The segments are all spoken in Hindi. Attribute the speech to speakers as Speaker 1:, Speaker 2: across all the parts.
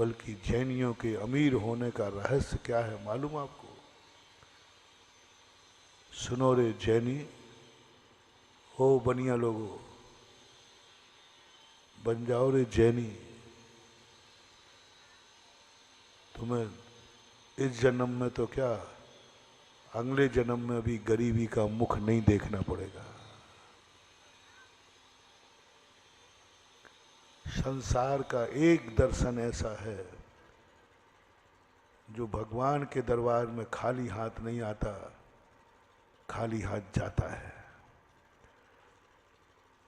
Speaker 1: बल्कि जैनियों के अमीर होने का रहस्य क्या है मालूम आपको? सुनो रे जैनी, हो बनिया लोगो, बन जाओ रे जैनी। तुम्हें इस जन्म में तो क्या, अगले जन्म में भी गरीबी का मुख नहीं देखना पड़ेगा। संसार का एक दर्शन ऐसा है जो भगवान के दरबार में खाली हाथ नहीं आता, खाली हाथ जाता है।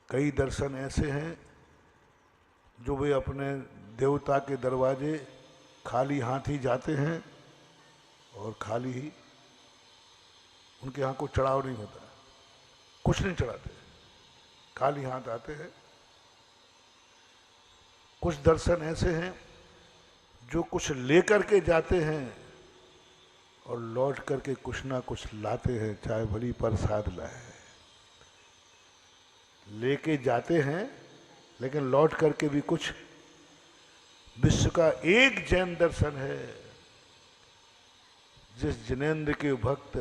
Speaker 1: कई दर्शन ऐसे हैं जो वे अपने देवता के दरवाजे खाली हाथ ही जाते हैं और खाली ही, उनके यहाँ कोई चढ़ाव नहीं होता, कुछ नहीं चढ़ाते, खाली हाथ आते हैं। कुछ दर्शन ऐसे हैं जो कुछ लेकर के जाते हैं और लौट करके कुछ ना कुछ लाते हैं, चाहे भली प्रसाद लाए। लेके जाते हैं लेकिन लौट करके भी कुछ। विश्व का एक जैन दर्शन है जिस जिनेंद्र के भक्त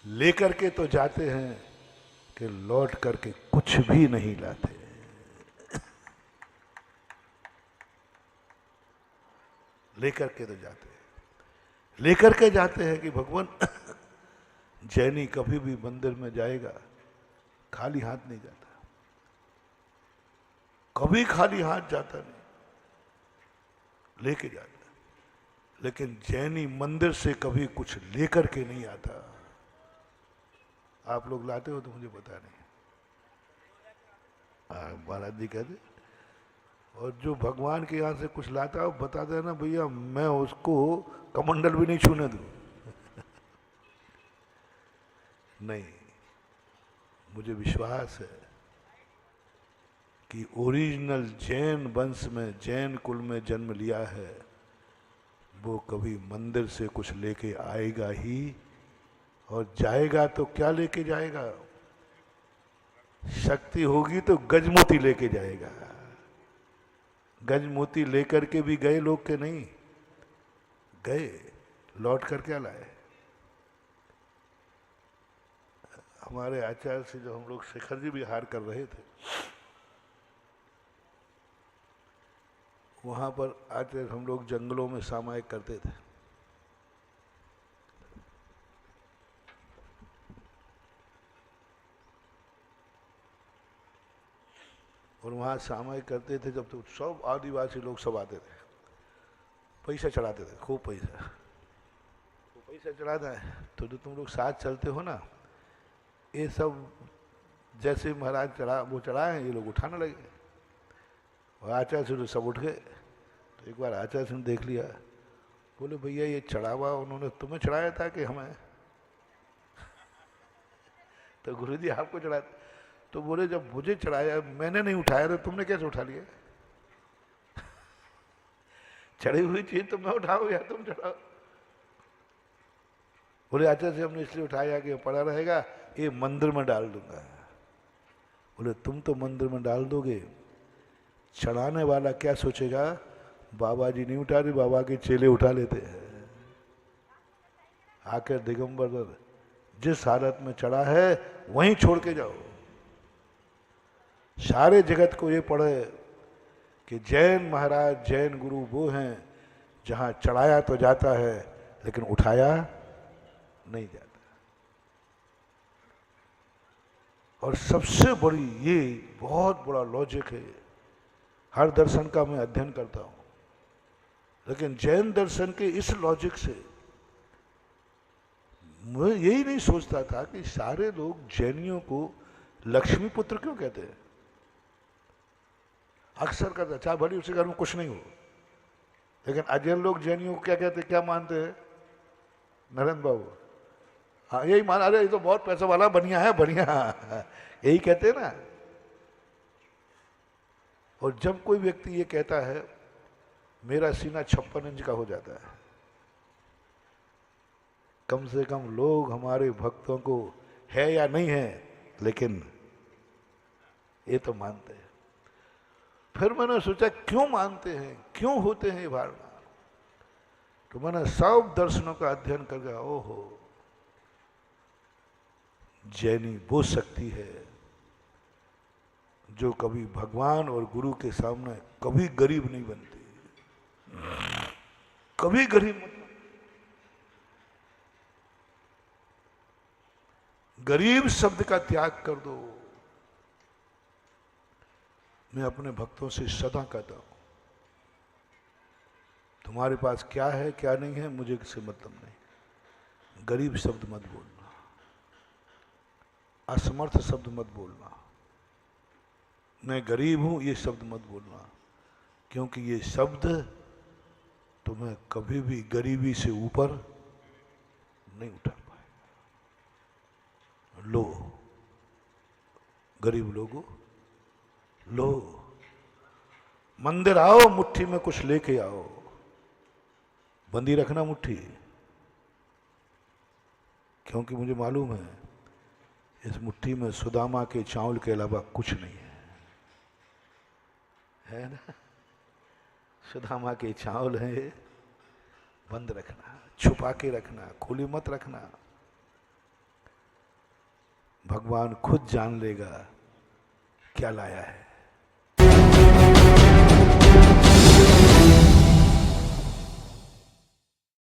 Speaker 1: लेकर के तो जाते हैं कि लौट करके कुछ भी नहीं लाते। लेकर के तो जाते हैं, लेकर के जाते हैं कि भगवान जैनी कभी भी मंदिर में जाएगा खाली हाथ नहीं जाता, कभी खाली हाथ जाता नहीं, लेके जाता। लेकिन जैनी मंदिर से कभी कुछ लेकर के नहीं आता। आप लोग लाते हो तो मुझे पता नहीं, महाराज जी कहते। और जो भगवान के यहाँ से कुछ लाता है बता देना भैया, मैं उसको कमंडल भी नहीं छूने दूं। नहीं, मुझे विश्वास है कि ओरिजिनल जैन वंश में, जैन कुल में जन्म लिया है, वो कभी मंदिर से कुछ लेके आएगा ही, और जाएगा तो क्या लेके जाएगा? शक्ति होगी तो गजमोती लेके जाएगा। गजमोती लेकर के भी गए लोग के नहीं गए, लौट कर क्या लाए? हमारे आचार्य से जो हम लोग शेखर जी विहार कर रहे थे, वहां पर आचार्य हम लोग जंगलों में सामायिक करते थे। और वहाँ सामायिक करते थे जब तो सब आदिवासी लोग सब आते थे, पैसा चढ़ाते थे, खूब पैसा। तो पैसा चढ़ाता है तो जो तुम लोग साथ चलते हो ना, ये सब जैसे महाराज चढ़ा वो चढ़ाए, ये लोग उठाने लगे। और आचार्य से तो सब उठ गए। तो एक बार आचार्य से देख लिया, बोले भैया ये चढ़ावा उन्होंने तुम्हें चढ़ाया था कि हमें? तो गुरु जी आपको चढ़ाया। तो बोले जब मुझे चढ़ाया, मैंने नहीं उठाया, तो तुमने कैसे उठा लिया? चढ़ी हुई चीज तो मैं उठाऊं या तुम चढ़ाओ? बोले आचार्य से हमने इसलिए उठाया कि पड़ा रहेगा, ये मंदिर में डाल दूंगा। बोले तुम तो मंदिर में डाल दोगे, चढ़ाने वाला क्या सोचेगा? बाबा जी नहीं उठा रहे, बाबा के चेले उठा लेते हैं। आकर दिगंबर जिस हालत में चढ़ा है वहीं छोड़ के जाओ। सारे जगत को ये पढ़े कि जैन महाराज, जैन गुरु वो हैं जहां चढ़ाया तो जाता है लेकिन उठाया नहीं जाता। और सबसे बड़ी ये बहुत बड़ा लॉजिक है, हर दर्शन का मैं अध्ययन करता हूं, लेकिन जैन दर्शन के इस लॉजिक से मैं यही नहीं सोचता था कि सारे लोग जैनियों को लक्ष्मी पुत्र क्यों कहते हैं। अक्सर कहते, चाहे भली उसके घर में कुछ नहीं हो, लेकिन अजैन लोग जैनियों को क्या कहते, क्या मानते हैं? नरेंद्र बाबू, हाँ यही मान, अरे ये तो बहुत पैसा वाला, बढ़िया है, बढ़िया, यही कहते हैं ना। और जब कोई व्यक्ति ये कहता है मेरा सीना 56 इंच का हो जाता है, कम से कम लोग हमारे भक्तों को है या नहीं है, लेकिन ये तो मानते हैं। फिर मैंने सोचा क्यों मानते हैं, क्यों होते हैं ये भावना। तो मैंने सब दर्शनों का अध्ययन कर गया। ओहो, जैनी वो शक्ति है जो कभी भगवान और गुरु के सामने कभी गरीब नहीं बनती, कभी गरीब मत। गरीब शब्द का त्याग कर दो। मैं अपने भक्तों से सदा कहता हूं, तुम्हारे पास क्या है क्या नहीं है मुझे किसी मतलब नहीं, गरीब शब्द मत बोलना, असमर्थ शब्द मत बोलना, मैं गरीब हूं ये शब्द मत बोलना, क्योंकि ये शब्द तुम्हें कभी भी गरीबी से ऊपर नहीं उठा पाए। लो गरीब लोगों, लो मंदिर आओ, मुट्ठी में कुछ लेके आओ, बंदी रखना मुट्ठी, क्योंकि मुझे मालूम है इस मुट्ठी में सुदामा के चावल के अलावा कुछ नहीं है ना। सुदामा के चावल है, बंद रखना, छुपा के रखना, खुली मत रखना। भगवान खुद जान लेगा क्या लाया है।